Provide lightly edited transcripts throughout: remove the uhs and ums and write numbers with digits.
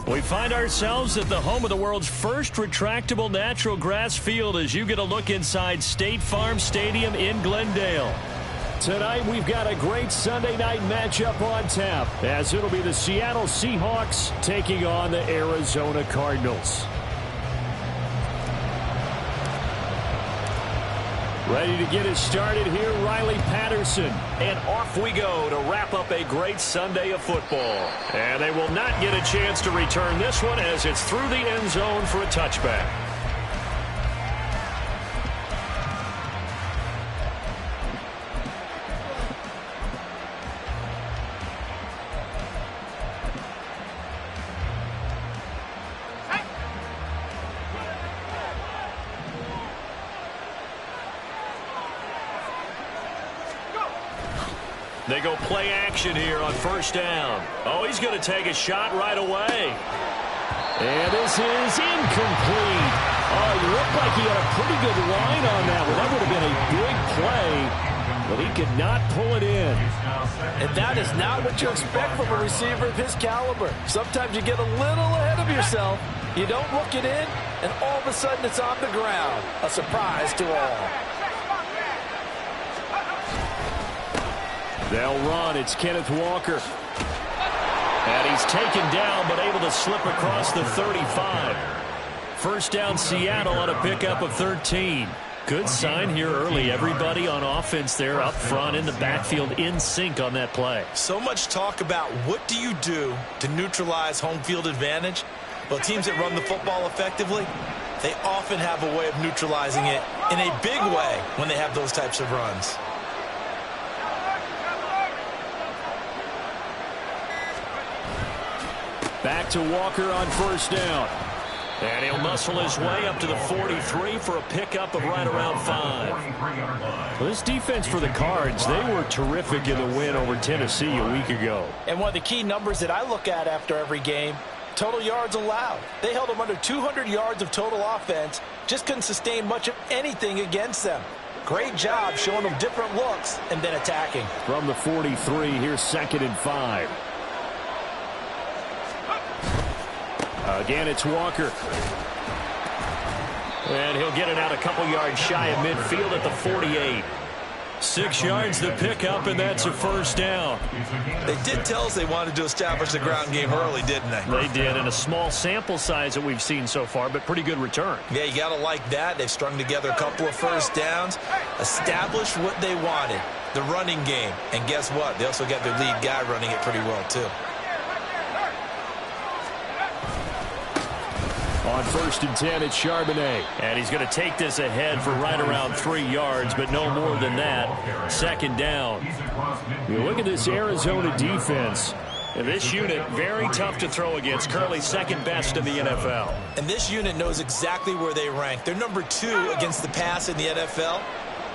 We find ourselves at the home of the world's first retractable natural grass field as you get a look inside State Farm Stadium in Glendale. Tonight we've got a great Sunday night matchup on tap as it'll be the Seattle Seahawks taking on the Arizona Cardinals. Ready to get us started here, Riley Patterson. And off we go to wrap up a great Sunday of football. And they will not get a chance to return this one as it's through the end zone for a touchback. They go play action here on first down. Oh, he's going to take a shot right away. And this is incomplete. Oh, he looked like he had a pretty good line on that one. That would have been a big play, but he could not pull it in. And that is not what you expect from a receiver of his caliber. Sometimes you get a little ahead of yourself. You don't look it in, and all of a sudden it's on the ground. A surprise to all. They'll run. It's Kenneth Walker. And he's taken down but able to slip across the 35. First down Seattle on a pickup of 13. Good sign here early. Everybody on offense there up front in the backfield in sync on that play. So much talk about what do you do to neutralize home field advantage. Well, teams that run the football effectively, they often have a way of neutralizing it in a big way when they have those types of runs. Back to Walker on first down. And he'll muscle his way up to the 43 for a pickup of right around 5. Well, this defense for the Cards, they were terrific in the win over Tennessee a week ago. And one of the key numbers that I look at after every game, total yards allowed. They held them under 200 yards of total offense, just couldn't sustain much of anything against them. Great job showing them different looks and then attacking. From the 43, here's 2nd and 5. Again, it's Walker. And he'll get it out a couple yards shy of midfield at the 48. 6 yards the pickup, and that's a first down. They did tell us they wanted to establish the ground game early, didn't they? They did, in a small sample size that we've seen so far, but pretty good return. Yeah, you got to like that. They've strung together a couple of first downs, established what they wanted, the running game. And guess what? They also got their lead guy running it pretty well, too. On 1st and 10, it's Charbonnet. And he's going to take this ahead for right around 3 yards, but no more than that. 2nd down. You look at this Arizona defense. And this unit, very tough to throw against. Currently 2nd best in the NFL. And this unit knows exactly where they rank. They're number 2 against the pass in the NFL.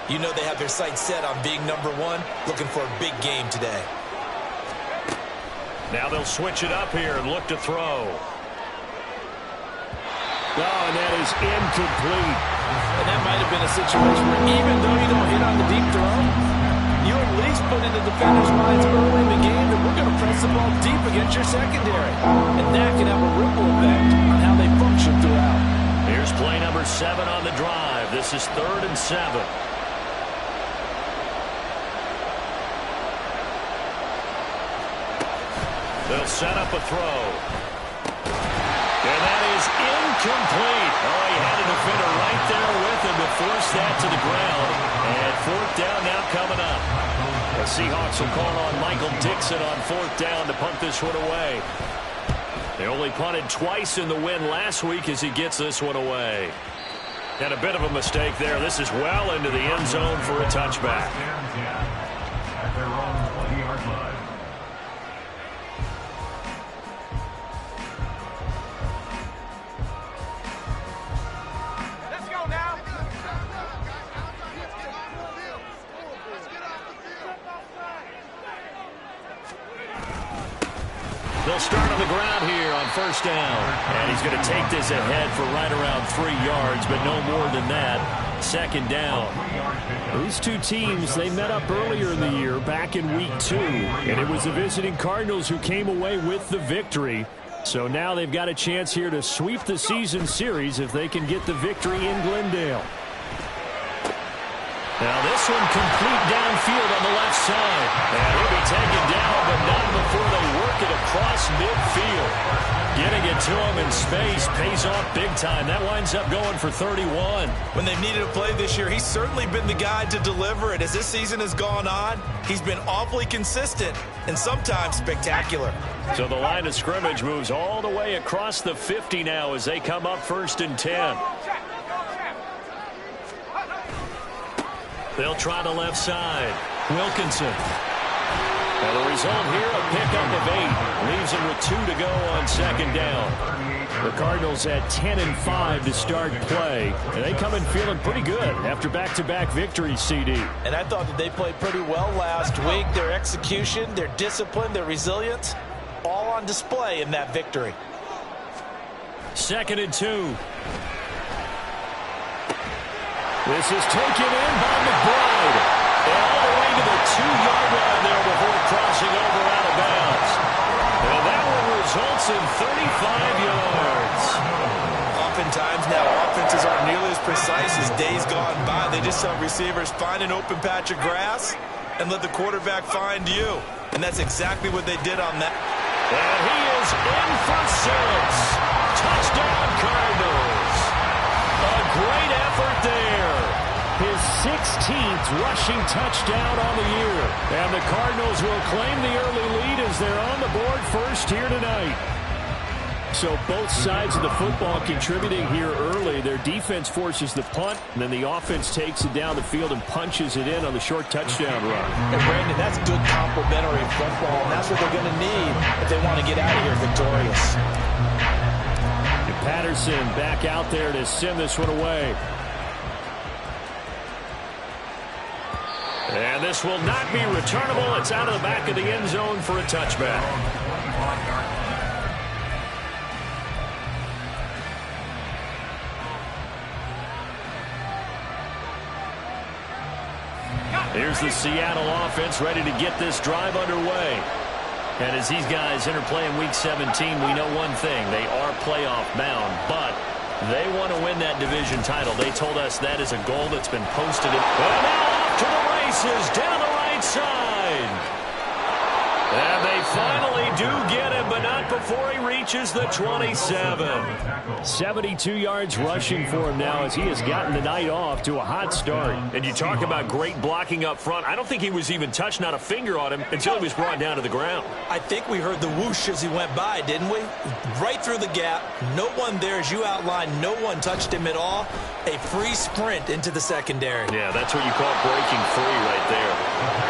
You know they have their sights set on being number 1, looking for a big game today. Now they'll switch it up here and look to throw. Oh, and that is incomplete. And that might have been a situation where even though you don't hit on the deep throw, you at least put in the defender's minds early in the game that we're going to press the ball deep against your secondary. And that can have a ripple effect on how they function throughout. Here's play number 7 on the drive. This is 3rd and 7. They'll set up a throw. And that is incomplete. Oh, he had a defender right there with him to force that to the ground. And 4th down now coming up. The Seahawks will call on Michael Dixon on 4th down to punt this one away. They only punted twice in the win last week as he gets this one away. And a bit of a mistake there. This is well into the end zone for a touchback. At their own 20-yard line. They'll start on the ground here on 1st down. And he's going to take this ahead for right around 3 yards, but no more than that. 2nd down. These two teams, they met up earlier in the year back in week 2. And it was the visiting Cardinals who came away with the victory. So now they've got a chance here to sweep the season series if they can get the victory in Glendale. Now this one complete downfield on the left side. And he'll be taken down, but not before they work it across midfield. Getting it to him in space pays off big time. That winds up going for 31. When they've needed a play this year, he's certainly been the guy to deliver it. As this season has gone on, he's been awfully consistent and sometimes spectacular. So the line of scrimmage moves all the way across the 50 now as they come up 1st and 10. They'll try the left side. Wilkinson. And the result here, a pickup of 8. Leaves him with 2 to go on 2nd down. The Cardinals at 10-5 to start play. And they come in feeling pretty good after back-to-back victories, CD. And I thought that they played pretty well last week. Their execution, their discipline, their resilience, all on display in that victory. 2nd and 2. This is taken in by McBride. All the way to the 2-yard line there before crossing over out of bounds. And that one results in 35 yards. Oftentimes now, offenses aren't nearly as precise as days gone by. They just have receivers find an open patch of grass and let the quarterback find you. And that's exactly what they did on that. And he is in for 6. Touchdown, Cardinals. A great effort there. His 16th rushing touchdown on the year. And the Cardinals will claim the early lead as they're on the board first here tonight. So both sides of the football contributing here early. Their defense forces the punt, and then the offense takes it down the field and punches it in on the short touchdown run. And Brandon, that's good complementary football, and that's what they're going to need if they want to get out of here victorious. And Patterson back out there to send this one away. And this will not be returnable. It's out of the back of the end zone for a touchback. Here's the Seattle offense ready to get this drive underway. And as these guys interplay in Week 17, we know one thing. They are playoff bound, but they want to win that division title. They told us that is a goal that's been posted. And now off to the races down the right side. And they finally do get him, but not before he reaches the 27. 72 yards rushing for him now as he has gotten the night off to a hot start. And you talk about great blocking up front. I don't think he was even touched, not a finger on him, until he was brought down to the ground. I think we heard the whoosh as he went by, didn't we? Right through the gap. No one there, as you outlined. No one touched him at all. A free sprint into the secondary. Yeah, that's what you call breaking free right there.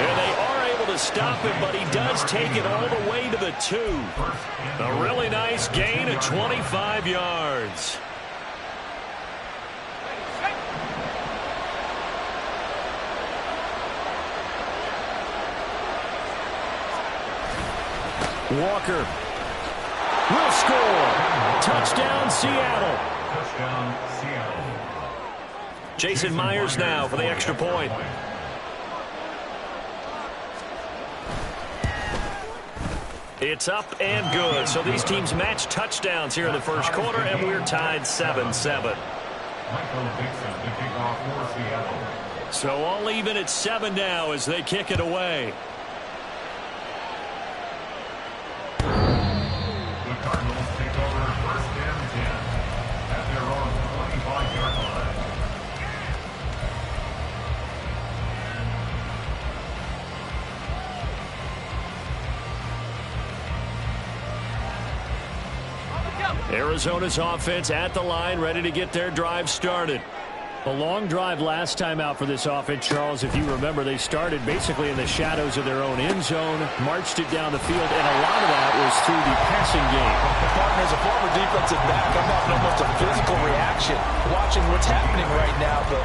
And they are able to stop him, but he does take it all the way to the 2. A really nice gain of 25 yards. Walker will score. Touchdown, Seattle. Touchdown, Seattle. Jason Myers now for the extra point. It's up and good. So these teams match touchdowns here in the first quarter, and we're tied 7-7. Michael Dixon to kick off for Seattle. So all even at 7 now as they kick it away. The Cardinals take over 1st and 10 at their own 25-yard line. Arizona's offense at the line, ready to get their drive started. A long drive last time out for this offense, Charles. If you remember, they started basically in the shadows of their own end zone, marched it down the field, and a lot of that was through the passing game. Partner, as a former defensive back, I'm having almost a physical reaction watching what's happening right now. But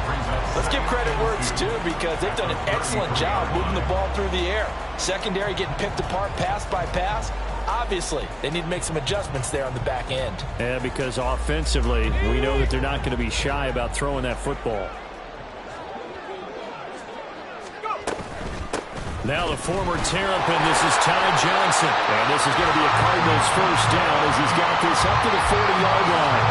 let's give credit where it's due because they've done an excellent job moving the ball through the air. Secondary getting picked apart pass by pass. Obviously, they need to make some adjustments there on the back end. Yeah, because offensively, we know that they're not going to be shy about throwing that football. Now the former Terrapin, this is Ty Johnson. And this is going to be a Cardinals first down as he's got this up to the 40-yard line.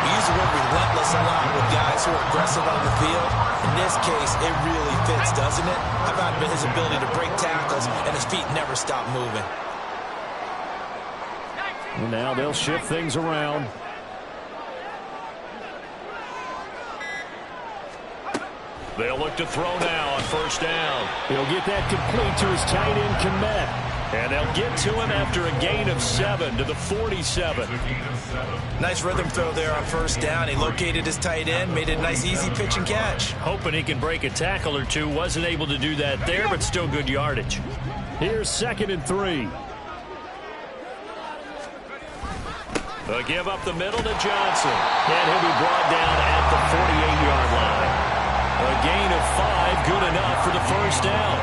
We use the word relentless a lot with guys who are aggressive on the field. In this case, it really fits, doesn't it? How about his ability to break tackles and his feet never stop moving? Well, now they'll shift things around. They'll look to throw now on first down. He'll get that complete to his tight end, Komet. And they'll get to him after a gain of 7 to the 47. Nice rhythm throw there on first down. He located his tight end, made it a nice, easy pitch and catch. Hoping he can break a tackle or two. Wasn't able to do that there, but still good yardage. Here's 2nd and 3. They'll give up the middle to Johnson. And he'll be brought down at the 48-yard line. A gain of 5, good enough for the first down.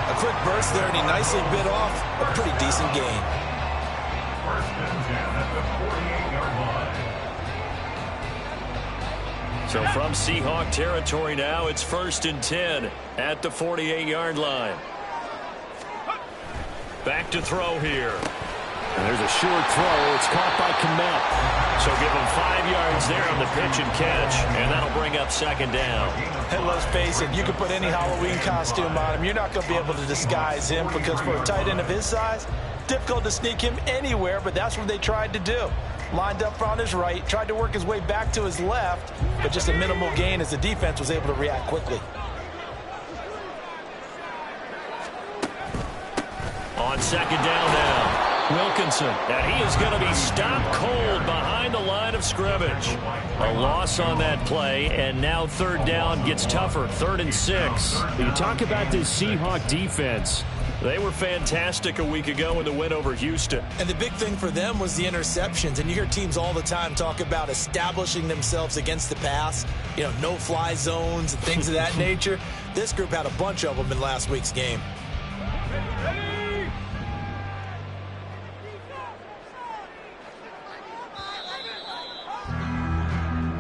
A quick burst there, and he nicely bit off a pretty decent gain. First and 10 at the 48-yard line. So from Seahawk territory now, it's 1st and 10 at the 48-yard line. Back to throw here. And there's a short throw. It's caught by Komet. So give him 5 yards there on the pitch and catch, and that'll bring up 2nd down. And let's face it, you can put any Halloween costume on him. You're not going to be able to disguise him because for a tight end of his size, difficult to sneak him anywhere, but that's what they tried to do. Lined up on his right, tried to work his way back to his left, but just a minimal gain as the defense was able to react quickly. On 2nd down now. Wilkinson, and he is going to be stopped cold behind the line of scrimmage. A loss on that play, and now 3rd down gets tougher, 3rd and 6. You talk about this Seahawk defense. They were fantastic a week ago in the win over Houston. And the big thing for them was the interceptions. And you hear teams all the time talk about establishing themselves against the pass, you know, no-fly zones and things of that nature. This group had a bunch of them in last week's game.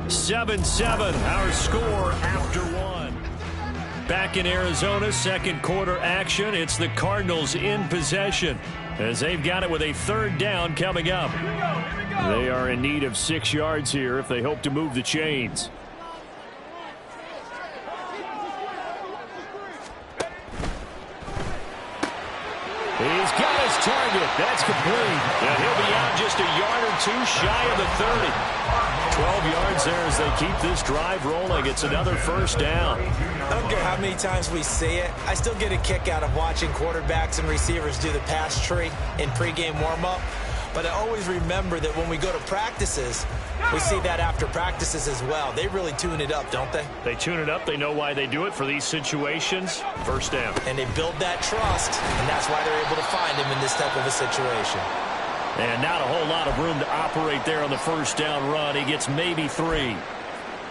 7-7, our score after 1. Back in Arizona, 2nd quarter action. It's the Cardinals in possession as they've got it with a 3rd down coming up. They are in need of 6 yards here if they hope to move the chains. He's got his target. That's complete. And he'll be out just a yard or 2 shy of the 30. 12 yards there as they keep this drive rolling. It's another first down. I don't care how many times we say it. I still get a kick out of watching quarterbacks and receivers do the pass tree in pregame warm-up. But I always remember that when we go to practices, we see that after practices as well. They really tune it up, don't they? They tune it up. They know why they do it for these situations. First down. And they build that trust, and that's why they're able to find him in this type of a situation. And not a whole lot of room to operate there on the first down run. He gets maybe 3.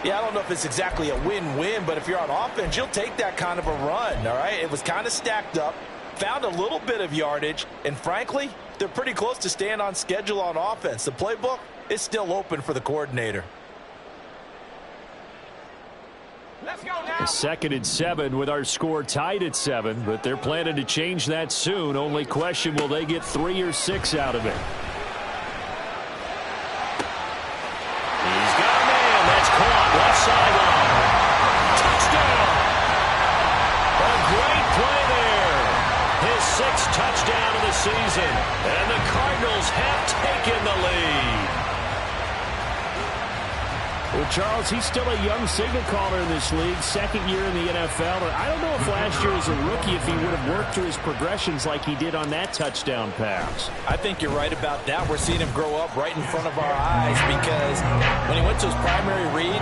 Yeah, I don't know if it's exactly a win-win, but if you're on offense, you'll take that kind of a run, all right? It was kind of stacked up, found a little bit of yardage, and frankly, they're pretty close to staying on schedule on offense. The playbook is still open for the coordinator. Let's go now. 2nd and 7 with our score tied at 7, but they're planning to change that soon. Only question, will they get 3 or 6 out of it? He's got a man. That's caught left sideline. Touchdown. A great play there. His 6th touchdown of the season. And the Cardinals have taken the lead. Well, Charles, he's still a young signal caller in this league, 2nd year in the NFL. And I don't know if last year as a rookie if he would have worked through his progressions like he did on that touchdown pass. I think you're right about that. We're seeing him grow up right in front of our eyes because when he went to his primary read,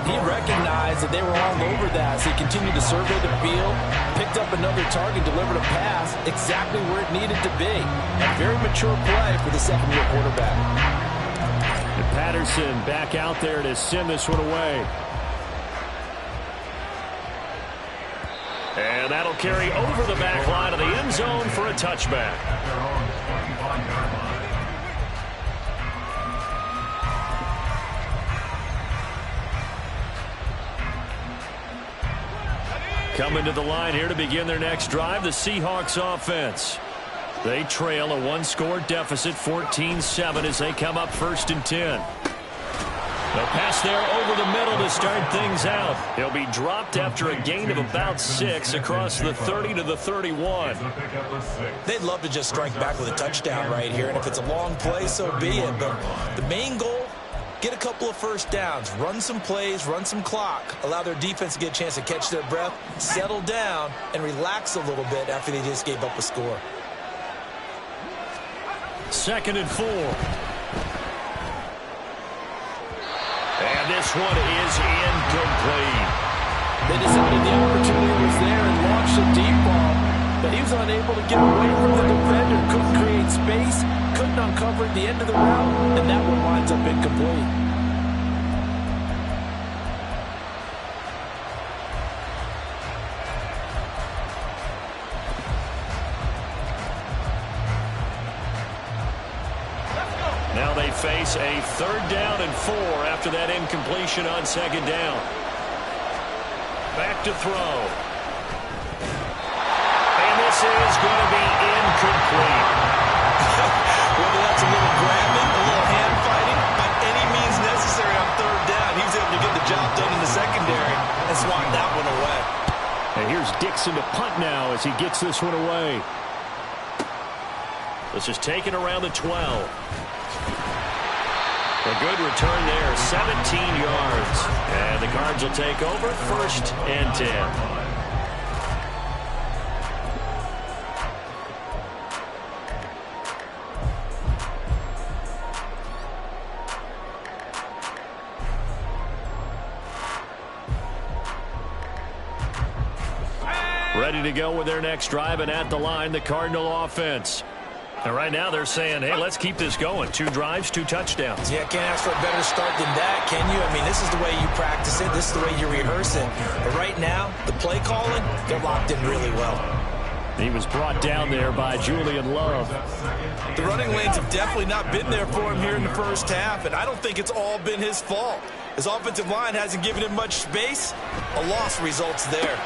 he recognized that they were all over that. So he continued to survey the field, picked up another target, delivered a pass exactly where it needed to be. A very mature play for the 2nd-year quarterback. And Patterson back out there to send this one away. And that'll carry over the back line of the end zone for a touchback. Coming to the line here to begin their next drive, the Seahawks offense. They trail a one-score deficit, 14-7, as they come up 1st and 10. They'll pass there over the middle to start things out. He'll be dropped after a gain of about 6 across the 30 to the 31. They'd love to just strike back with a touchdown right here, and if it's a long play, so be it. But the main goal, get a couple of first downs, run some plays, run some clock, allow their defense to get a chance to catch their breath, settle down, and relax a little bit after they just gave up a score. 2nd and 4. And this one is incomplete. They decided the opportunity was there and launched a deep ball, but he was unable to get away from the defender, couldn't create space, couldn't uncover at the end of the route, and that one winds up incomplete. Now they face a 3rd down and 4 after that incompletion on 2nd down. Back to throw. And this is going to be incomplete. Whether that's a little grabbing, a little hand fighting, by any means necessary on 3rd down, he was able to get the job done in the secondary and swat that one away. And here's Dixon to punt now as he gets this one away. This is taken around the 12. A good return there, 17 yards. And the Cards will take over, 1st and 10. Ready to go with their next drive, and at the line, the Cardinal offense. And right now they're saying, hey, let's keep this going. 2 drives, 2 touchdowns. Yeah, can't ask for a better start than that, can you? I mean, this is the way you practice it. This is the way you rehearse it. But right now, the play calling, they're locked in really well. He was brought down there by Julian Love. The running lanes have definitely not been there for him here in the first half, and I don't think it's all been his fault. His offensive line hasn't given him much space. A loss results there.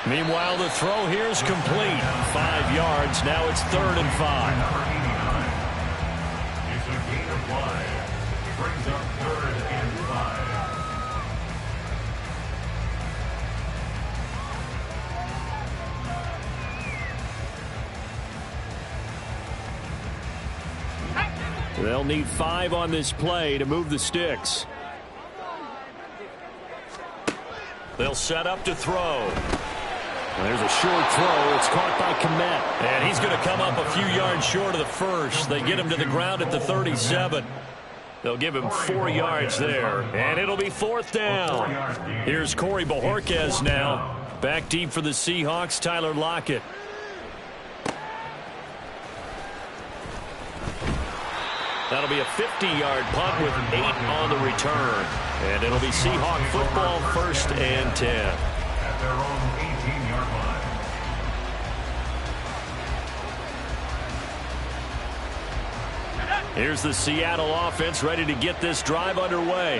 Meanwhile, the throw here is complete. 5 yards. Now it's 3rd and 5. Number 89 is a gain of 5. Brings up 3rd and 5. They'll need 5 on this play to move the sticks. They'll set up to throw. There's a short throw. It's caught by Kmet. And he's going to come up a few yards short of the first. They get him to the ground at the 37. They'll give him 4 yards there. And it'll be 4th down. Here's Corey Bojorquez now. Back deep for the Seahawks, Tyler Lockett. That'll be a 50-yard punt with 8 on the return. And it'll be Seahawk football, 1st and 10. At their own 18-yard line. Here's the Seattle offense ready to get this drive underway.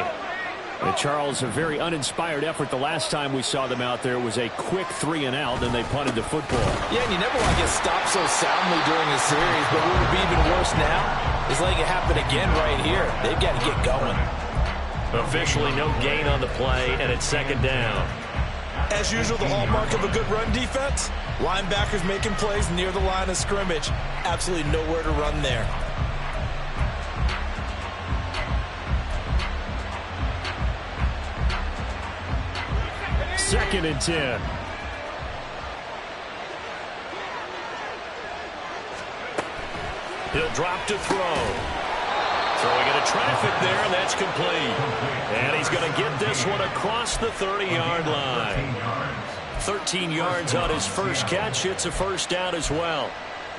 And Charles, a very uninspired effort the last time we saw them out there. It was a quick 3 and out, then they punted the football. Yeah, and you never want to get stopped so soundly during a series, but what would be even worse now is letting it happen again right here. They've got to get going. Officially no gain on the play, and it's 2nd down. As usual, the hallmark of a good run defense, linebackers making plays near the line of scrimmage. Absolutely nowhere to run there. Second and 10. He'll drop to throw. Throwing into traffic there, and that's complete. And he's going to get this one across the 30-yard line. 13 yards on his first catch. It's a 1st down as well.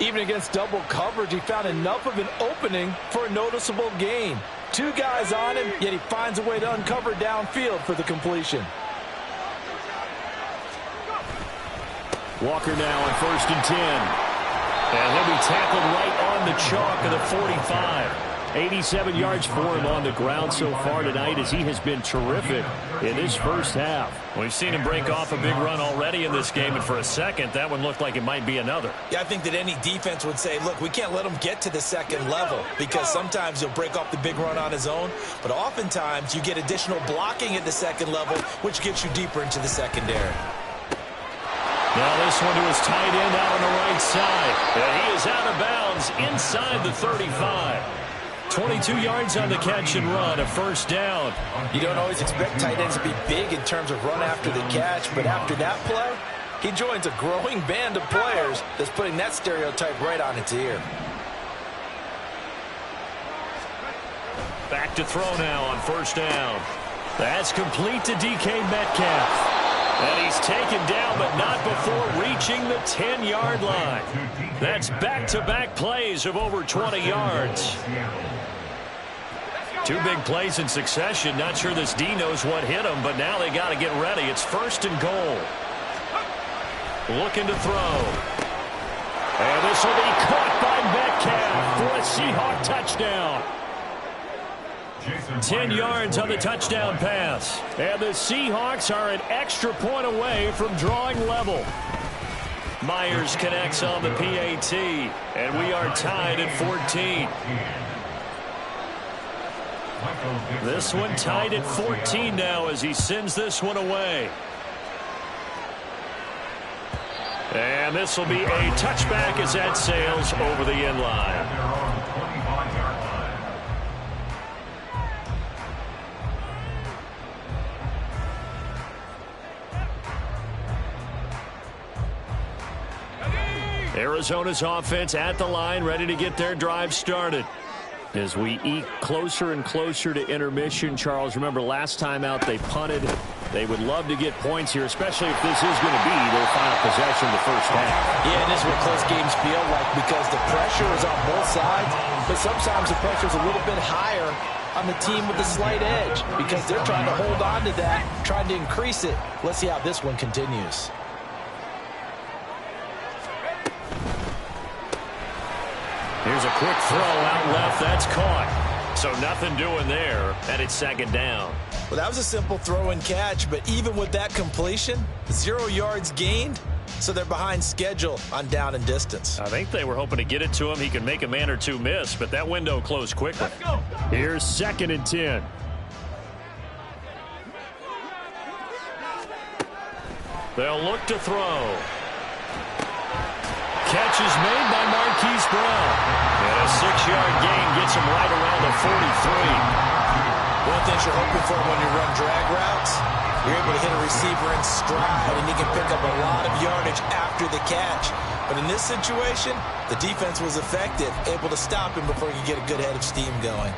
Even against double coverage, he found enough of an opening for a noticeable gain. 2 guys on him, yet he finds a way to uncover downfield for the completion. Walker now on 1st and 10. And he'll be tackled right on the chalk of the 45. 87 yards for him on the ground so far tonight as he has been terrific in this first half. We've seen him break off a big run already in this game, and for a second, that one looked like it might be another. Yeah, I think that any defense would say, look, we can't let him get to the second level because sometimes he'll break off the big run on his own, but oftentimes you get additional blocking at the second level, which gets you deeper into the secondary. Now this one to his tight end out on the right side. And he is out of bounds inside the 35. 22 yards on the catch and run, a first down. You don't always expect tight ends to be big in terms of run after the catch, but after that play, he joins a growing band of players that's putting that stereotype right on its ear. Back to throw now on first down. That's complete to DK Metcalf. And he's taken down, but not before reaching the 10-yard line. That's back-to-back plays of over 20 yards. Two big plays in succession. Not sure this D knows what hit him, but now they got to get ready. It's first and goal. Looking to throw. And this will be caught by Metcalf for a Seahawk touchdown. 10 yards on the touchdown pass. And the Seahawks are an extra point away from drawing level. Myers connects on the PAT. And we are tied at 14. This one tied at 14 now as he sends this one away. And this will be a touchback as that sails over the end line. Arizona's offense at the line, ready to get their drive started. As we eke closer and closer to intermission, Charles, remember last time out they punted. They would love to get points here, especially if this is going to be their final possession of the first half. Yeah, and this is what close games feel like because the pressure is on both sides, but sometimes the pressure is a little bit higher on the team with the slight edge because they're trying to hold on to that, trying to increase it. Let's see how this one continues. Here's a quick throw out left. That's caught. So nothing doing there, and it's second down. Well, that was a simple throw and catch, but even with that completion, 0 yards gained, so they're behind schedule on down and distance. I think they were hoping to get it to him. He could make a man or two miss, but that window closed quickly. Here's 2nd and 10. They'll look to throw. Catch is made by Marquise Brown. And a 6-yard gain gets him right around the 43. One thing you're hoping for when you run drag routes, you're able to hit a receiver in stride, and he can pick up a lot of yardage after the catch. But in this situation, the defense was effective, able to stop him before he could get a good head of steam going.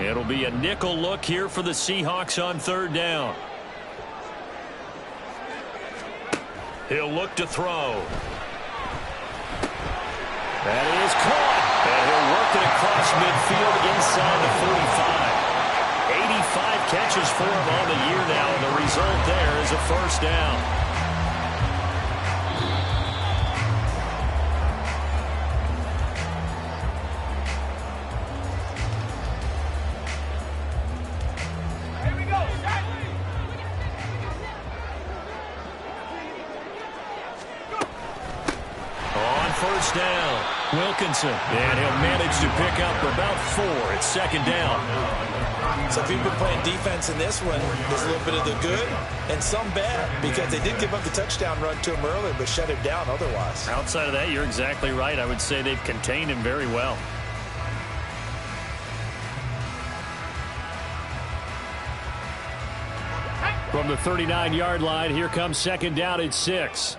It'll be a nickel look here for the Seahawks on 3rd down. He'll look to throw. That is caught. And he'll work it across midfield inside the 45. 85 catches for him on the year now, and the result there is a first down. First down, Wilkinson, and he'll manage to pick up about 4 at 2nd down. So if you've been playing defense in this one, there's a little bit of the good and some bad because they did give up the touchdown run to him earlier but shut him down otherwise. Outside of that, you're exactly right. I would say they've contained him very well. From the 39-yard line, here comes 2nd down at 6.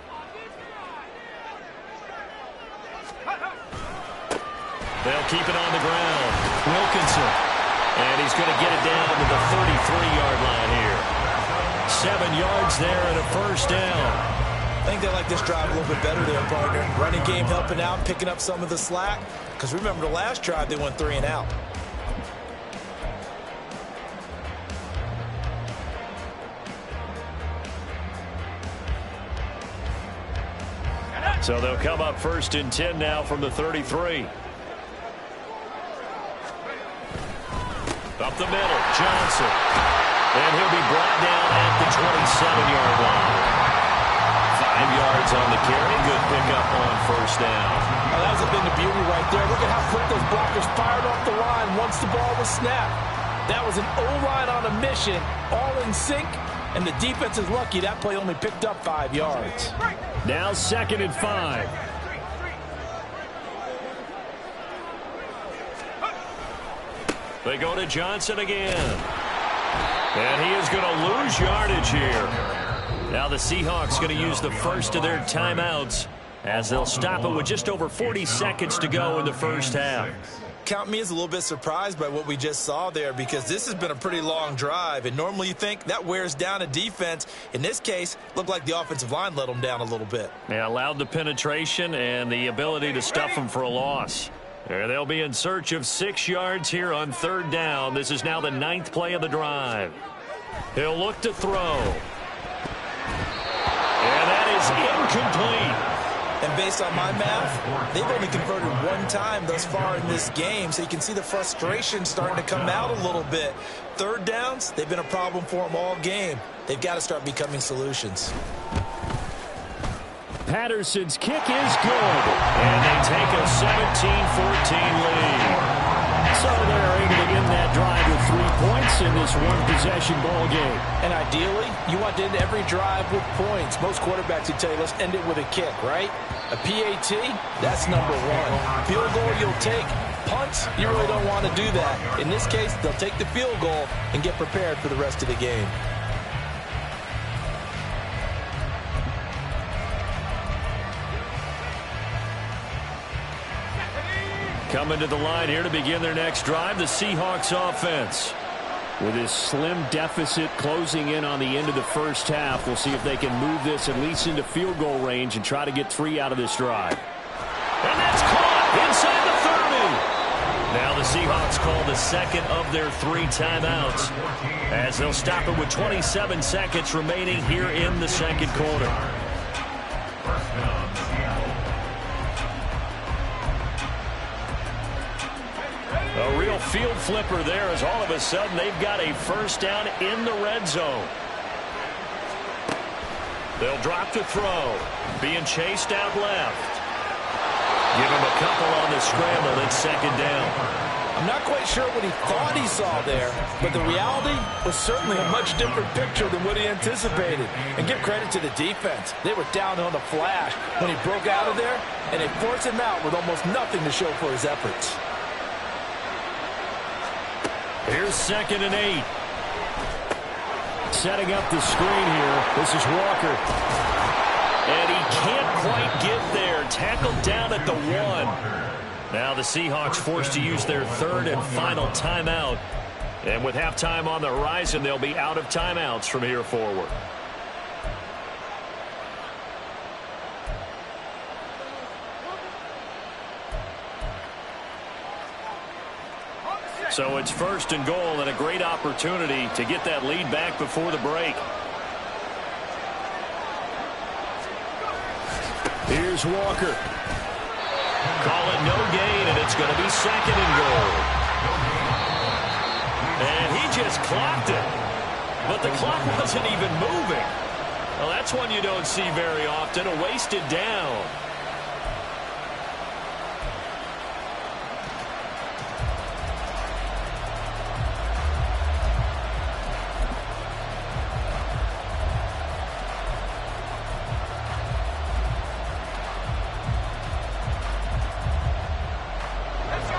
They'll keep it on the ground. Wilkinson. And he's going to get it down to the 33-yard line here. 7 yards there and a first down. I think they like this drive a little bit better there, partner. Running game helping out, picking up some of the slack. Because remember the last drive, they went 3 and out. So they'll come up 1st and 10 now from the 33. Up the middle, Johnson. And he'll be brought down at the 27-yard line. 5 yards on the carry. Good pickup on 1st down. Now, that's been the beauty right there. Look at how quick those blockers fired off the line once the ball was snapped. That was an O-line on a mission, all in sync, and the defense is lucky that play only picked up 5 yards. Now 2nd and 5. They go to Johnson again. And he is going to lose yardage here. Now the Seahawks going to use the first of their timeouts as they'll stop it with just over 40 seconds to go in the 1st half. Count me as a little bit surprised by what we just saw there, because this has been a pretty long drive, and normally you think that wears down a defense. In this case, looked like the offensive line let them down a little bit. Yeah, allowed the penetration and the ability to stuff them for a loss. And they'll be in search of 6 yards here on 3rd down. This is now the 9th play of the drive. He'll look to throw. And that is incomplete. And based on my math, they've only converted 1 time thus far in this game, so you can see the frustration starting to come out a little bit. 3rd downs, they've been a problem for them all game. They've got to start becoming solutions. Patterson's kick is good. And they take a 17-14 lead. So they're able to end that drive with 3 points in this one-possession ball game. And ideally, you want to end every drive with points. Most quarterbacks would tell you, let's end it with a kick, right? A PAT, that's number 1. Field goal you'll take. Punts, you really don't want to do that. In this case, they'll take the field goal and get prepared for the rest of the game. Coming to the line here to begin their next drive, the Seahawks offense. With this slim deficit closing in on the end of the 1st half, we'll see if they can move this at least into field goal range and try to get 3 out of this drive. And that's caught inside the 30. Now the Seahawks call the 2nd of their 3 timeouts as they'll stop it with 27 seconds remaining here in the 2nd quarter. A real field flipper there as all of a sudden they've got a 1st down in the red zone. They'll drop to throw. Being chased out left. Give him a couple on the scramble. It's 2nd down. I'm not quite sure what he thought he saw there, but the reality was certainly a much different picture than what he anticipated. And give credit to the defense. They were down on the flash when he broke out of there, and they forced him out with almost nothing to show for his efforts. Here's 2nd and 8. Setting up the screen here. This is Walker. And he can't quite get there. Tackled down at the 1. Now the Seahawks forced to use their 3rd and final timeout. And with halftime on the horizon, they'll be out of timeouts from here forward. So it's 1st and goal and a great opportunity to get that lead back before the break. Here's Walker. Call it no gain, and it's going to be 2nd and goal. And he just clocked it. But the clock wasn't even moving. Well, that's one you don't see very often, a wasted down.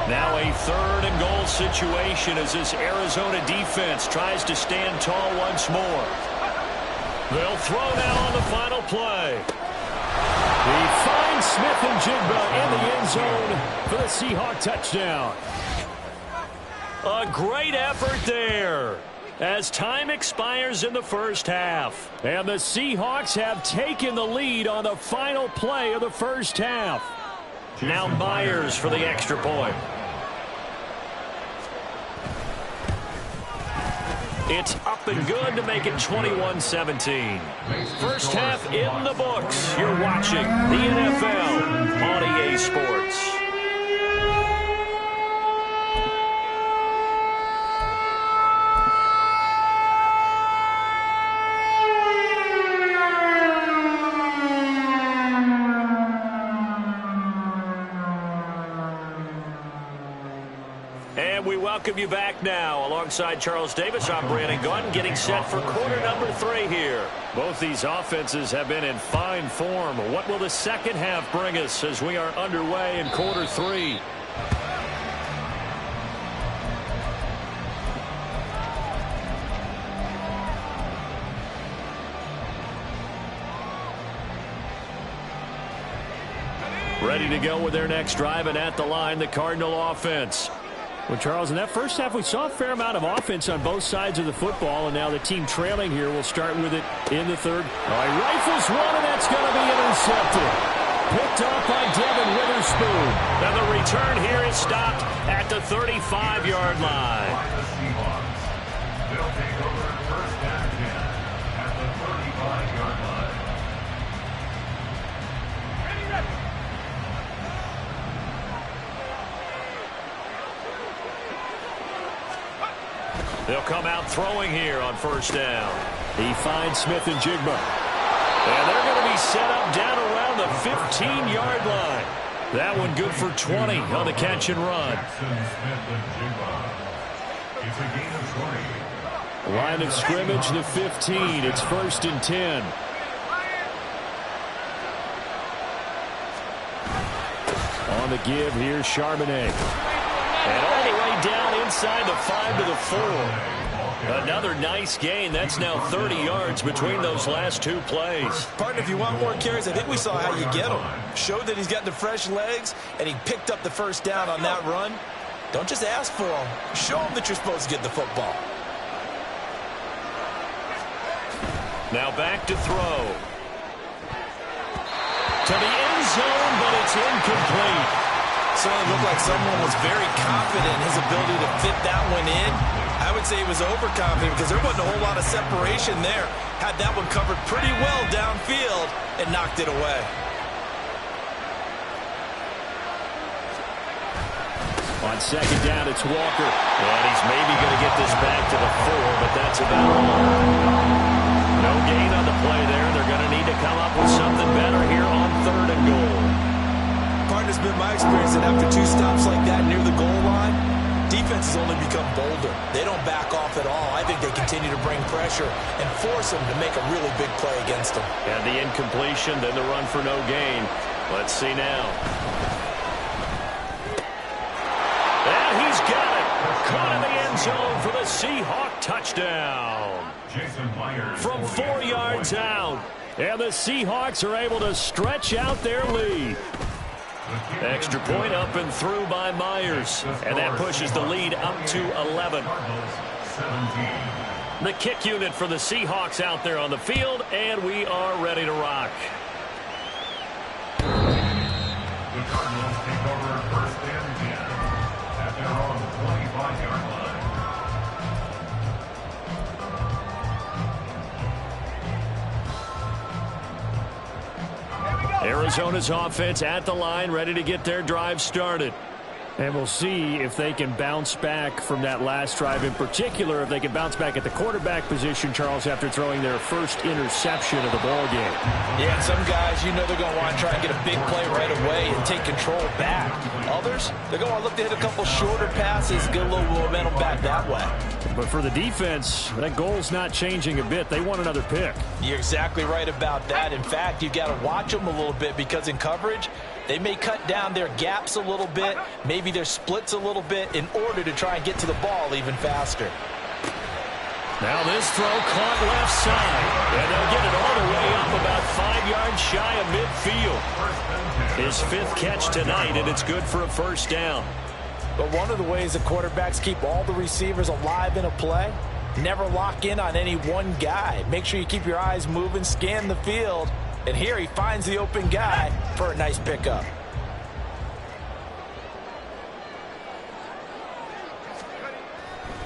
Now a 3rd and goal situation as this Arizona defense tries to stand tall once more. They'll throw now on the final play. He finds Smith and Jigba in the end zone for the Seahawk touchdown. A great effort there as time expires in the 1st half. And the Seahawks have taken the lead on the final play of the 1st half. Now Myers for the extra point. It's up and good to make it 21-17. First half in the books. You're watching the NFL on EA Sports. And we welcome you back now. Alongside Charles Davis, I'm Brandon Gunn, getting set for quarter number 3 here. Both these offenses have been in fine form. What will the second half bring us as we are underway in quarter 3? Ready to go with their next drive, and at the line, the Cardinal offense. Well, Charles, in that first half, we saw a fair amount of offense on both sides of the football, and now the team trailing here will start with it in the third. All right, rifles one, and that's going to be intercepted. Picked off by Devin Witherspoon. And the return here is stopped at the 35-yard line. They'll take over first and 10 at the 35-yard line. They'll come out throwing here on first down. He finds Smith and Jigba. And they're going to be set up down around the 15-yard line. That one good for 20 on the catch and run. It's a gain of 20. Line of scrimmage, the 15. It's first and 10. On the give here, Charbonnet. And all the way down inside the 5 to the 4. Another nice gain. That's now 30 yards between those last 2 plays. Partner, if you want more carries, I think we saw how you get him. Showed that he's got the fresh legs, and he picked up the first down on that run. Don't just ask for him. Show him that you're supposed to get the football. Now back to throw. To the end zone, but it's incomplete. Certainly looked like someone was very confident in his ability to fit that one in. I would say he was overconfident because there wasn't a whole lot of separation there. Had that one covered pretty well downfield and knocked it away. On second down, it's Walker. And he's maybe going to get this back to the 4, but that's about all. No gain on the play there. They're going to need to come up with something better here on 3rd and goal. Partner's been my experience that after 2 stops like that near the goal line, defenses only become bolder. They don't back off at all. I think they continue to bring pressure and force them to make a really big play against them. And the incompletion, then the run for no gain. Let's see now. And he's got it. Caught in the end zone for the Seahawk touchdown. From 4 yards out. And the Seahawks are able to stretch out their lead. Extra point up and through by Myers. And that pushes the lead up to 11. The kick unit for the Seahawks out there on the field, and we are ready to rock. The Cardinals take over first and 10 at their own 25-yard line. Arizona's offense at the line, ready to get their drive started. And we'll see if they can bounce back from that last drive, in particular if they can bounce back at the quarterback position, Charles, after throwing their first interception of the ball game. Yeah, and some guys, you know they're going to want to try and get a big play right away and take control back. Others, they're going to want to look to hit a couple shorter passes, get a little momentum back that way. But for the defense, that goal's not changing a bit. They want another pick. You're exactly right about that. In fact, you've got to watch them a little bit because in coverage, they may cut down their gaps a little bit, maybe their splits a little bit in order to try and get to the ball even faster. Now this throw caught left side, and they'll get it all the way up about 5 yards shy of midfield. His 5th catch tonight, and it's good for a first down. But one of the ways the quarterbacks keep all the receivers alive in a play, never lock in on any one guy. Make sure you keep your eyes moving, scan the field, and here he finds the open guy for a nice pickup.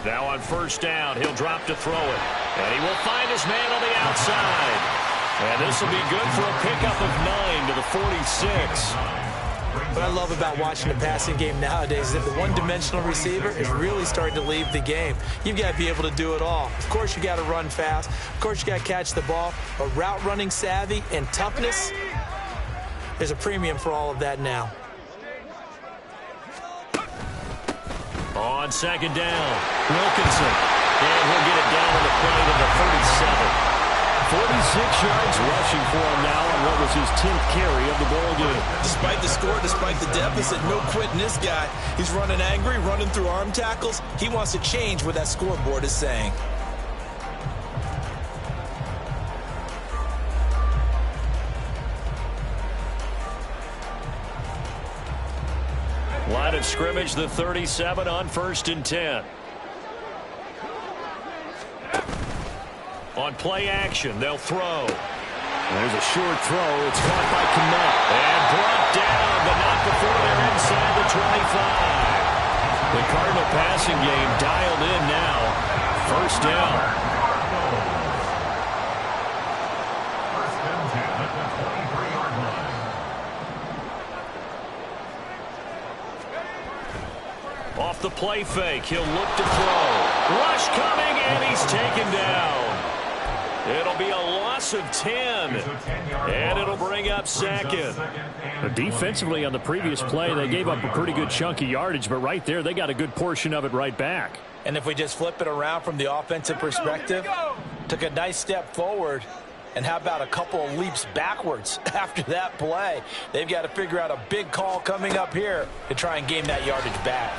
Now on first down, he'll drop to throw it. And he will find his man on the outside. And this will be good for a pickup of 9 to the 46. What I love about watching the passing game nowadays is that the one-dimensional receiver is really starting to leave the game. You've got to be able to do it all. Of course, you got to run fast. Of course, you got to catch the ball. But route running savvy and toughness, there's a premium for all of that now. On second down, Wilkinson. And he'll get it down on the play to the 37. 46 yards rushing for him now on what was his 10th carry of the ball game. Despite the score, despite the deficit, no quitting this guy. He's running angry, running through arm tackles. He wants to change what that scoreboard is saying. Line of scrimmage, the 37 on 1st and 10. On play action, they'll throw. There's a short throw. It's caught by Kmet. And brought down, but not before they're inside the 25. The Cardinal passing game dialed in now. First down. First and 10 at the 23-yard line. Off the play fake, he'll look to throw. Rush coming, and he's taken down. It'll be a loss of 10, and it'll bring up second. Defensively on the previous play, they gave up a pretty good chunk of yardage, but right there, they got a good portion of it right back. And if we just flip it around from the offensive perspective, took a nice step forward, and how about a couple of leaps backwards after that play? They've got to figure out a big call coming up here to try and gain that yardage back.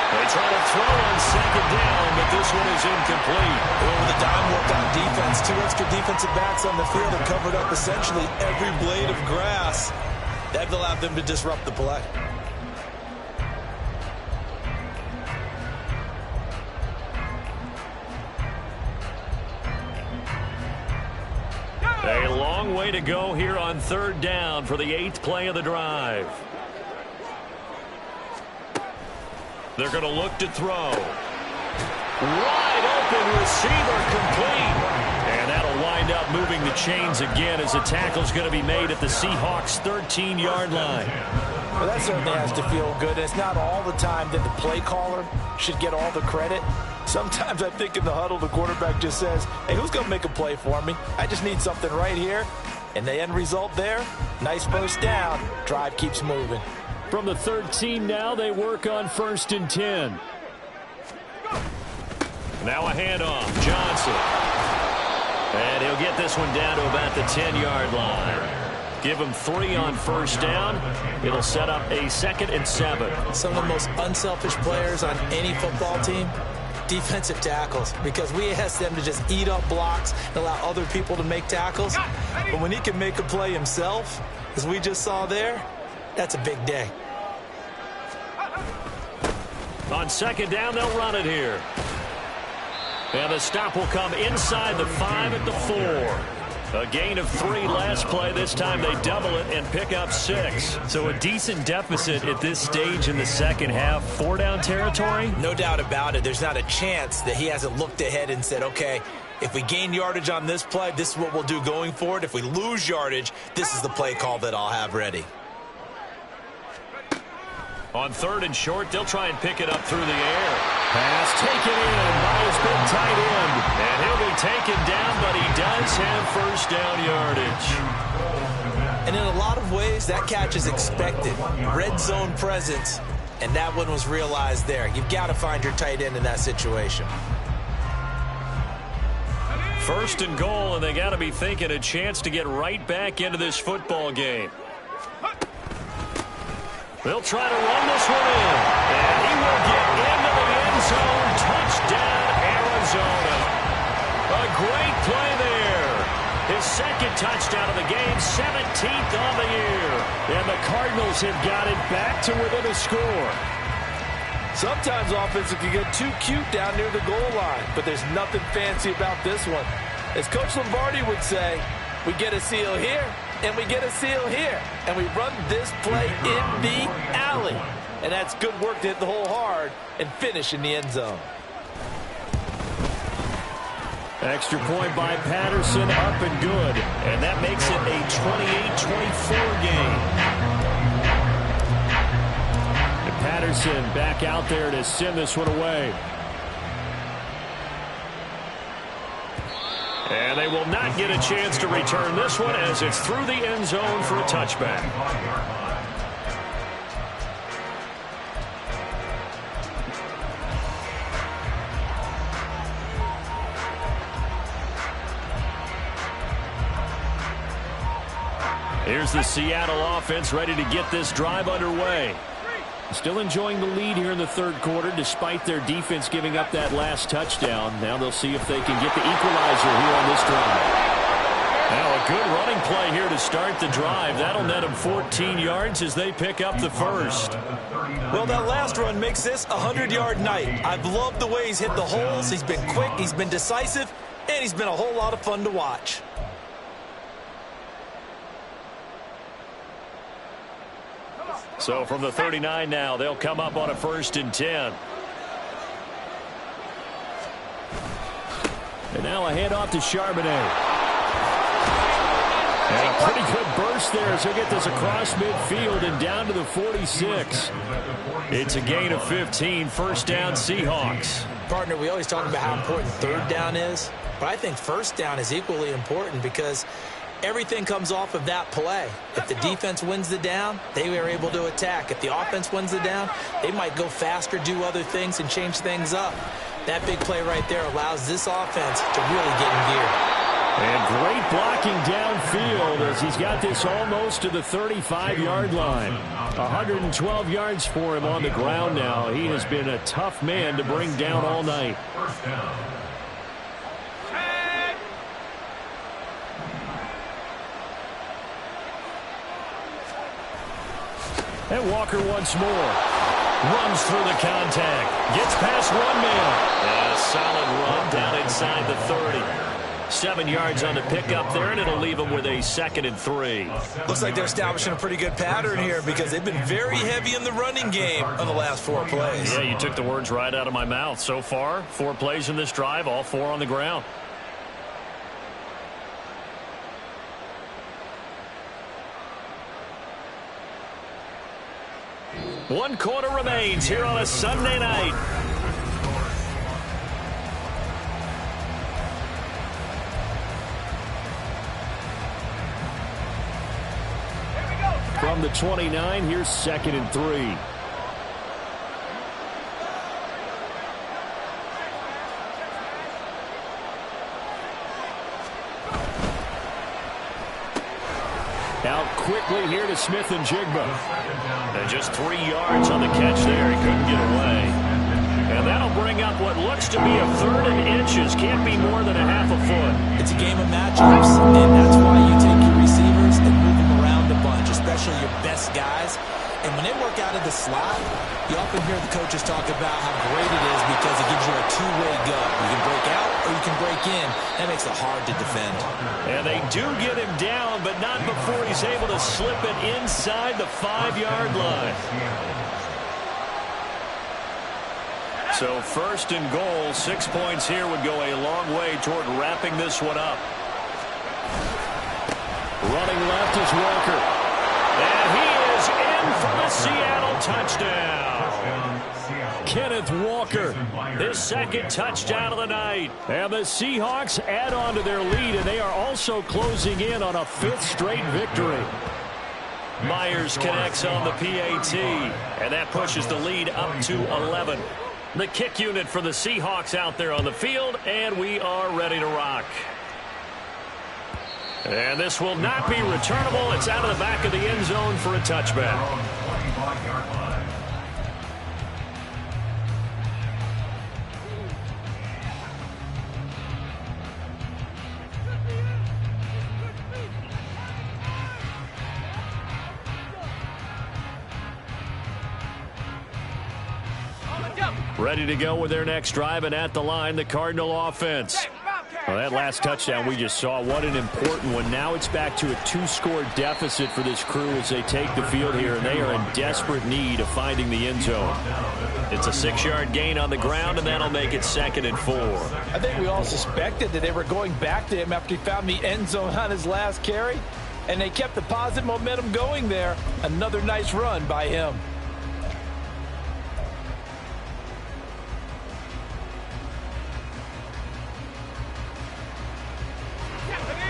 They try to throw on second down, but this one is incomplete. Over the dime work on defense. 2 extra defensive backs on the field and covered up essentially every blade of grass. That allowed them to disrupt the play. A long way to go here on 3rd down for the 8th play of the drive. They're going to look to throw. Wide open receiver complete. And that'll wind up moving the chains again as the tackle's going to be made at the Seahawks' 13-yard line. Well, that certainly has to feel good. It's not all the time that the play caller should get all the credit. Sometimes I think in the huddle, the quarterback just says, hey, who's going to make a play for me? I just need something right here. And the end result there, nice first down. Drive keeps moving. From the 13 now, they work on 1st and 10. Now a handoff, Johnson. And he'll get this one down to about the 10-yard line. Give him 3 on first down. It'll set up a 2nd and 7. Some of the most unselfish players on any football team, defensive tackles, because we ask them to just eat up blocks and allow other people to make tackles. But when he can make a play himself, as we just saw there, that's a big day. On second down, they'll run it here. And the stop will come inside the 5 at the 4. A gain of 3 last play. This time they double it and pick up 6. So a decent deficit at this stage in the second half. 4-down territory? No doubt about it. There's not a chance that he hasn't looked ahead and said, okay, if we gain yardage on this play, this is what we'll do going forward. If we lose yardage, this is the play call that I'll have ready. On 3rd and short, they'll try and pick it up through the air. Pass taken in by his big tight end. And he'll be taken down, but he does have first down yardage. And in a lot of ways, that catch is expected. Red zone presence, and that one was realized there. You've got to find your tight end in that situation. 1st and goal, and they got to be thinking a chance to get right back into this football game. They'll try to run this one in. And he will get into the end zone. Touchdown, Arizona. A great play there. His 2nd touchdown of the game, 17th on the year. And the Cardinals have got it back to within a score. Sometimes offense can get too cute down near the goal line, but there's nothing fancy about this one. As Coach Lombardi would say, we get a seal here, And we get a seal here. And we run this play in the alley. And that's good work to hit the hole hard and finish in the end zone. Extra point by Patterson, up and good. And that makes it a 28-24 game. And Patterson back out there to send this one away. And they will not get a chance to return this one as it's through the end zone for a touchback. Here's the Seattle offense ready to get this drive underway. Still enjoying the lead here in the third quarter despite their defense giving up that last touchdown. Now they'll see if they can get the equalizer here on this drive. Now a good running play here to start the drive. That'll net them 14 yards as they pick up the first. Well, that last run makes this a 100-yard night. I've loved the way he's hit the holes. He's been quick, he's been decisive, and he's been a whole lot of fun to watch. So from the 39 now, they'll come up on a 1st and 10. And now a handoff to Charbonnet. And a pretty good burst there as he'll get this across midfield and down to the 46. It's a gain of 15, first down Seahawks. Partner, we always talk about how important third down is, but I think first down is equally important because everything comes off of that play. If the defense wins the down, they are able to attack. If the offense wins the down, they might go faster, do other things, and change things up. That big play right there allows this offense to really get in gear. And great blocking downfield as he's got this almost to the 35-yard line. 112 yards for him on the ground now. He has been a tough man to bring down all night. First down. And Walker once more. Runs through the contact. Gets past one man. A solid run down inside the 30. 7 yards on the pickup there, and it'll leave him with a 2nd and 3. Looks like they're establishing a pretty good pattern here because they've been very heavy in the running game on the last 4 plays. Yeah, you took the words right out of my mouth. So far, 4 plays in this drive, all 4 on the ground. One quarter remains here on a Sunday night. From the 29, here's 2nd and 3. Out quickly here to Smith and Jigba. And just 3 yards on the catch there. He couldn't get away. And that'll bring up what looks to be a 3rd and inches. Can't be more than a half a foot. It's a game of matchups, and that's why you take your receivers and move them around a bunch, especially your best guys. And when they work out of the slot, you often hear the coaches talk about how great it is because it gives you a two-way go. You can break out or you can break in. That makes it hard to defend. And they do get him down, but not before he's able to slip it inside the 5-yard line. So 1st and goal, 6 points here would go a long way toward wrapping this one up. Running left is Walker. And he is in for the Seattle touchdown. Kenneth Walker, his 2nd touchdown of the night. And the Seahawks add on to their lead, and they are also closing in on a 5th straight victory. Myers connects on the PAT, and that pushes the lead up to 11. The kick unit for the Seahawks out there on the field, and we are ready to rock. And this will not be returnable. It's out of the back of the end zone for a touchback. Ready to go with their next drive, and at the line, the Cardinal offense. Well, that last touchdown we just saw, what an important one. Now it's back to a 2-score deficit for this crew as they take the field here, and they are in desperate need of finding the end zone. It's a 6-yard gain on the ground, and that'll make it 2nd and 4. I think we all suspected that they were going back to him after he found the end zone on his last carry, and they kept the positive momentum going there. Another nice run by him.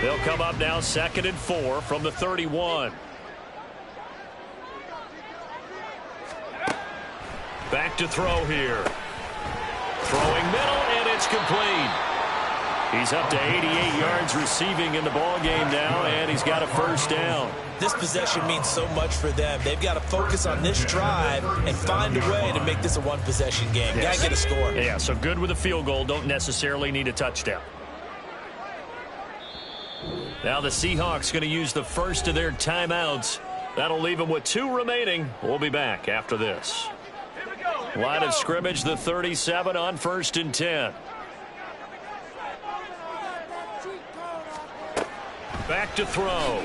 They'll come up now 2nd and 4 from the 31. Back to throw here. Throwing middle, and it's complete. He's up to 88 yards receiving in the ball game now, and he's got a 1st down. This possession means so much for them. They've got to focus on this drive and find a way to make this a one-possession game. Yes. Got to get a score. Yeah, so good with a field goal. Don't necessarily need a touchdown. Now the Seahawks going to use the first of their timeouts. That'll leave them with 2 remaining. We'll be back after this. Line of scrimmage, the 37 on 1st and 10. Back to throw.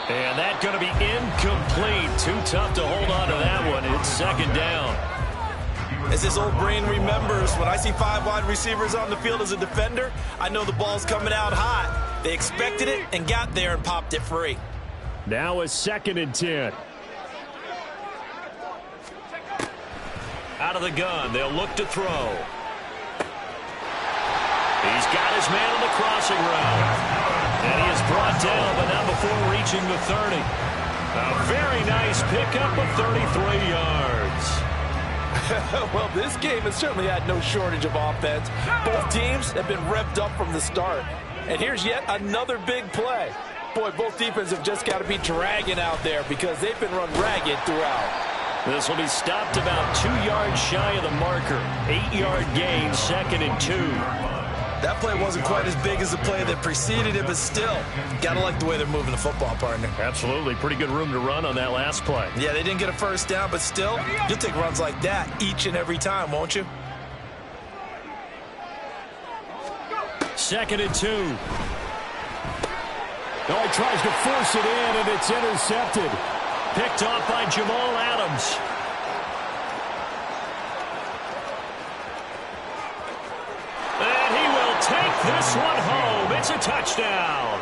And that's going to be incomplete. Too tough to hold on to that one. It's 2nd down. As his old brain remembers, when I see 5 wide receivers on the field as a defender, I know the ball's coming out hot. They expected it and got there and popped it free. Now a 2nd and 10. Out of the gun, they'll look to throw. He's got his man on the crossing route. And he is brought down, but not before reaching the 30. A very nice pickup of 33 yards. Well, this game has certainly had no shortage of offense. Both teams have been revved up from the start. And here's yet another big play. Boy, both defenses have just got to be dragging out there because they've been run ragged throughout. This will be stopped about 2 yards shy of the marker. 8-yard gain, 2nd and 2. That play wasn't quite as big as the play that preceded it, but still, got to like the way they're moving the football, partner. Absolutely. Pretty good room to run on that last play. Yeah, they didn't get a 1st down, but still, you'll take runs like that each and every time, won't you? 2nd and 2. Oh, he tries to force it in, and it's intercepted. Picked off by Jamal Adams. And he will take this one home. It's a touchdown.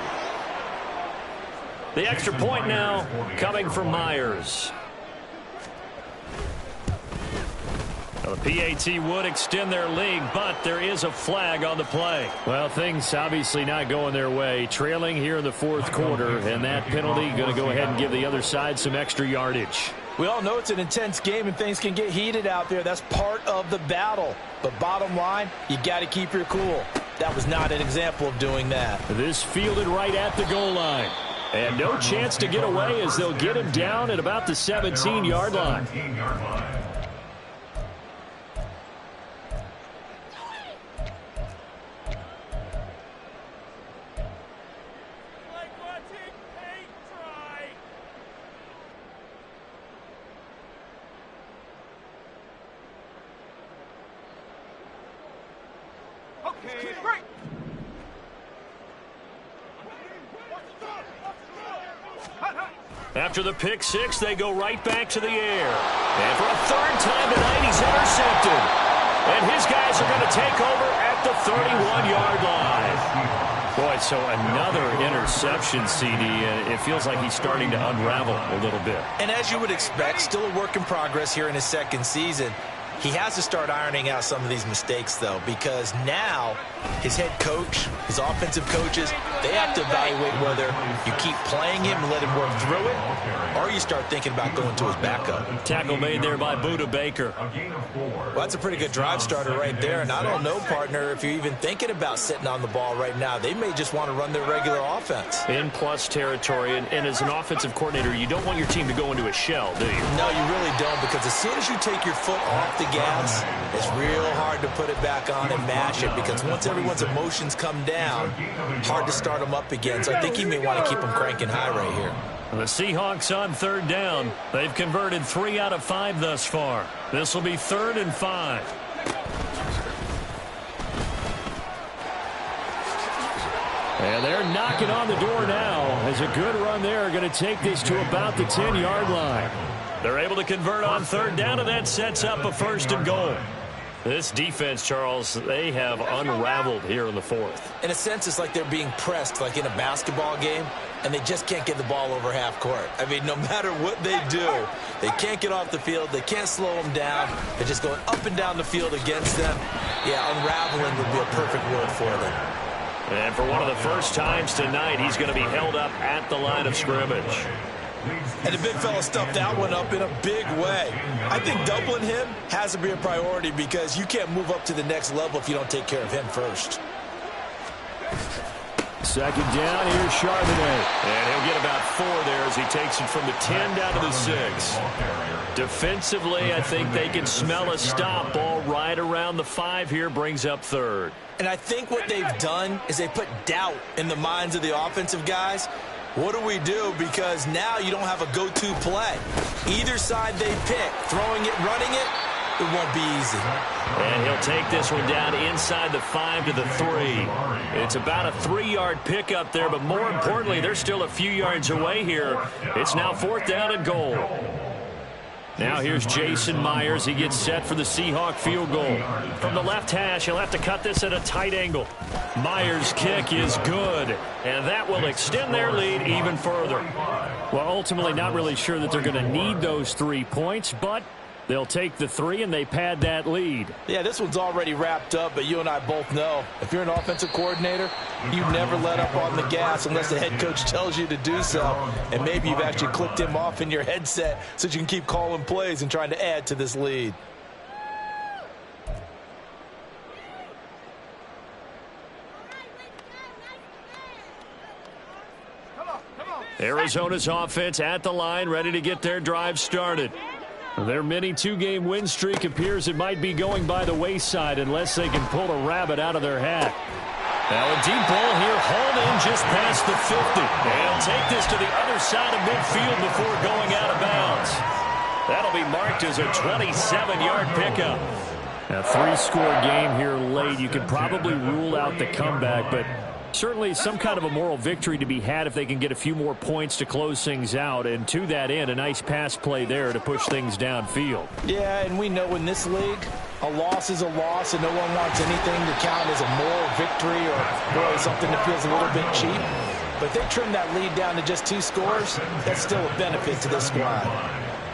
The extra point now coming from Myers. Now the PAT would extend their lead, but there is a flag on the play. Well, things obviously not going their way. Trailing here in the 4th quarter, and that penalty going to go ahead and give the other side some extra yardage. We all know it's an intense game and things can get heated out there. That's part of the battle. But bottom line, you got to keep your cool. That was not an example of doing that. This fielded right at the goal line. And no chance to get away as they'll get him down at about the 17-yard line. After the pick six, they go right back to the air. And for a 3rd time tonight, he's intercepted. And his guys are going to take over at the 31-yard line. Boy, so another interception, CD. It feels like he's starting to unravel a little bit. And as you would expect, still a work in progress here in his 2nd season. He has to start ironing out some of these mistakes, though, because now his head coach, his offensive coaches, they have to evaluate whether you keep playing him and let him work through it, or you start thinking about going to his backup. Tackle made there by Buda Baker. Well, that's a pretty good drive starter right there, and I don't know, partner, if you're even thinking about sitting on the ball right now. They may just want to run their regular offense. In plus territory, and as an offensive coordinator, you don't want your team to go into a shell, do you? No, you really don't, because as soon as you take your foot off the gas, it's real hard to put it back on and mash it, because once everyone's emotions come down, hard to start them up again. So I think he may want to keep them cranking high right here. The Seahawks on 3rd down. They've converted 3 out of 5 thus far. This will be 3rd and 5. And they're knocking on the door now as a good run there going to take this to about the 10-yard line. They're able to convert on third down, and that sets up a first and goal. This defense, Charles, they have unraveled here in the fourth. In a sense, it's like they're being pressed like in a basketball game, and they just can't get the ball over half court. I mean, no matter what they do, they can't get off the field. They can't slow them down. They're just going up and down the field against them. Yeah, unraveling would be a perfect word for them. And for one of the first times tonight, he's going to be held up at the line of scrimmage. And the big fella stuffed that one up in a big way. I think doubling him has to be a priority because you can't move up to the next level if you don't take care of him first. Second down, here's Charbonnet. And he'll get about 4 there as he takes it from the 10 down to the 6. Defensively, I think they can smell a stop. Ball right around the 5 here, brings up third. And I think what they've done is they put doubt in the minds of the offensive guys. What do we do? Because now you don't have a go-to play. Either side they pick, throwing it, running it, it won't be easy. And he'll take this one down inside the 5 to the 3. It's about a 3-yard pickup there, but more importantly, they're still a few yards away here. It's now 4th down and goal. Now here's Jason Myers. He gets set for the Seahawk field goal. From the left hash, he'll have to cut this at a tight angle. Myers' kick is good, and that will extend their lead even further. Well, ultimately not really sure that they're going to need those 3 points, but they'll take the 3 and they pad that lead. Yeah, this one's already wrapped up, but you and I both know if you're an offensive coordinator, you never let up on the gas unless the head coach tells you to do so. And maybe you've actually clicked him off in your headset so you can keep calling plays and trying to add to this lead. Arizona's offense at the line, ready to get their drive started. Their mini 2-game win streak appears it might be going by the wayside unless they can pull a rabbit out of their hat. Now a deep ball here, hauled in just past the 50. And he'll take this to the other side of midfield before going out of bounds. That'll be marked as a 27-yard pickup. A 3-score game here late. You can probably rule out the comeback, but certainly some kind of a moral victory to be had if they can get a few more points to close things out. And to that end, a nice pass play there to push things downfield. Yeah, and we know in this league, a loss is a loss, and no one wants anything to count as a moral victory or really something that feels a little bit cheap. But they trim that lead down to just 2 scores. That's still a benefit to this squad.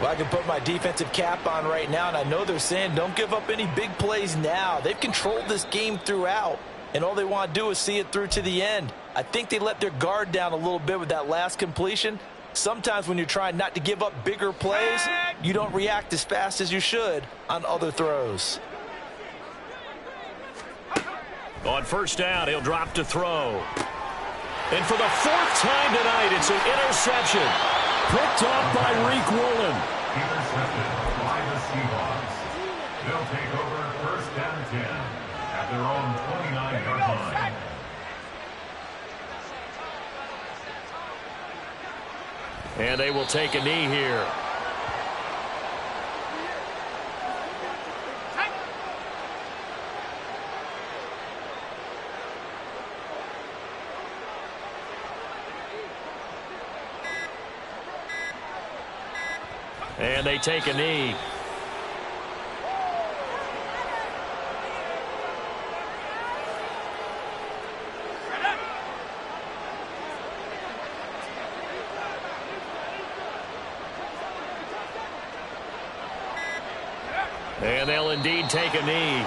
Well, I can put my defensive cap on right now, and I know they're saying don't give up any big plays now. They've controlled this game throughout, and all they want to do is see it through to the end. I think they let their guard down a little bit with that last completion. Sometimes when you're trying not to give up bigger plays, you don't react as fast as you should on other throws. On first down, he'll drop to throw. And for the 4th time tonight, it's an interception. Picked off by Reek Woolen. Intercepted by the Seahawks. They'll take over first down 10 at their own 29-yard line. And they will take a knee here. And they take a knee. And they'll indeed take a knee.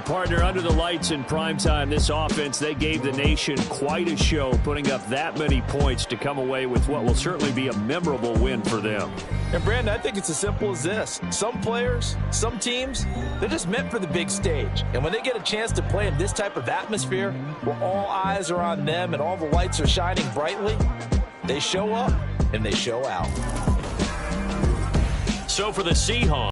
partner, under the lights in primetime, this offense, they gave the nation quite a show, putting up that many points to come away with what will certainly be a memorable win for them. And, Brandon, I think it's as simple as this. Some players, some teams, they're just meant for the big stage. And when they get a chance to play in this type of atmosphere where all eyes are on them and all the lights are shining brightly, they show up and they show out. So for the Seahawks,